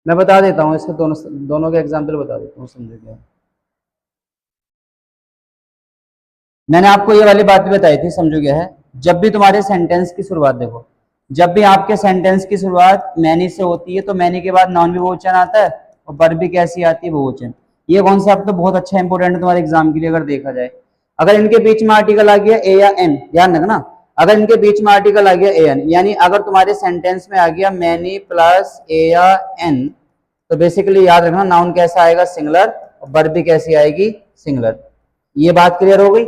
मैं बता देता हूँ इसके दोनों दोनों के एग्जाम्पल बता देता हूँ, समझिए। मैंने आपको ये वाली बात भी बताई थी, समझो क्या है। जब भी तुम्हारे सेंटेंस की शुरुआत देखो, जब भी आपके सेंटेंस की शुरुआत मैनी से होती है तो मैनी के बाद नाउन भी बहुवचन आता है और वर्ब भी कैसी आती है, बहुवचन। ये कॉन्सेप्ट तो बहुत अच्छा इंपोर्टेंट है तुम्हारे एग्जाम के लिए अगर देखा जाए। अगर इनके बीच में आर्टिकल आ गया ए या एन, ध्यान रखना, अगर इनके बीच में आर्टिकल आ गया ए एन, यानी अगर तुम्हारे सेंटेंस में आ गया मैनी प्लस ए या एन, तो बेसिकली याद रखना नाउन कैसा आएगा, सिंगुलर, और वर्ब भी कैसी आएगी, सिंगुलर। ये बात क्लियर हो गई।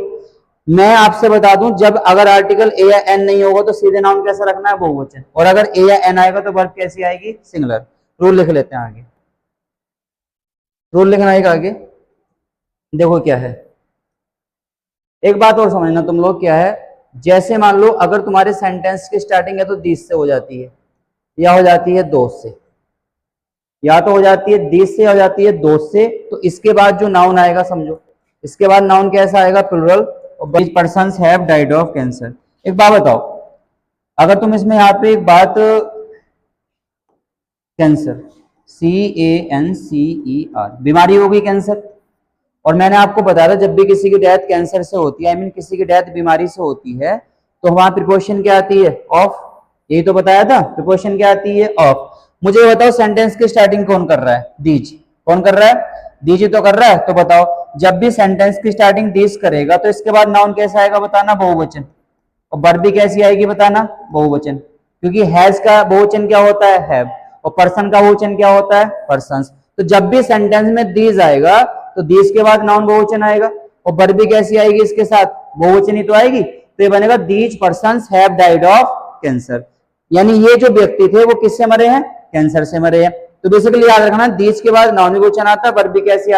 मैं आपसे बता दूं, जब अगर आर्टिकल ए या एन नहीं होगा तो सीधे नाउन कैसा रखना है, बहुवचन, और अगर ए या एन आएगा तो वर्ब कैसी आएगी, सिंगुलर। रूल लिख लेते हैं आगे, रूल लिखना है आगे। देखो क्या है, एक बात और समझना तुम लोग, क्या है, जैसे मान लो अगर तुम्हारे सेंटेंस की स्टार्टिंग है तो दिस से हो जाती है, या हो जाती है दोस्त से, या तो हो जाती है दिस से, हो जाती है दोस्त से, तो इसके बाद जो नाउन आएगा समझो, इसके बाद नाउन कैसा आएगा, प्लुरल, और persons have died of cancer. एक बात बताओ, अगर तुम इसमें यहाँ पे एक बात, कैंसर, CANCER, बीमारी होगी कैंसर, और मैंने आपको बताया था जब भी किसी की डेथ कैंसर से होती है, आई मीन किसी की डेथ बीमारी से होती है, तो वहां प्रिपोजिशन क्या आती है, ऑफ। यही तो बताया था, प्रिपोजिशन क्या आती है, ऑफ। मुझे बताओ सेंटेंस की स्टार्टिंग कौन कर रहा है, दीज। कौन कर रहा है, दीज ही तो कर रहा है। तो बताओ, जब भी सेंटेंस की स्टार्टिंग दीज करेगा तो इसके बाद नाउन कैसा आएगा बताना, बहुवचन, और वर्ब भी कैसी आएगी बताना, बहुवचन, क्योंकि हैज का बहुवचन क्या होता है, हैव, और पर्सन का बहुवचन क्या होता है, पर्सन्स। तो जब भी सेंटेंस में दीज आएगा तो दीज के बाद नाउन बहुवचन आएगा, और वर्ब भी कैसी आएगी इसके साथ, बहुवचन ही तो आएगी। तो ये बनेगा these persons have died of cancer, यानी ये जो व्यक्ति थे वो किससे मरे हैं, कैंसर से मरे हैं। तो बेसिकली याद रखना, दीज के बाद नाउन बहुवचन आता है, वर्ब भी कैसी आती है,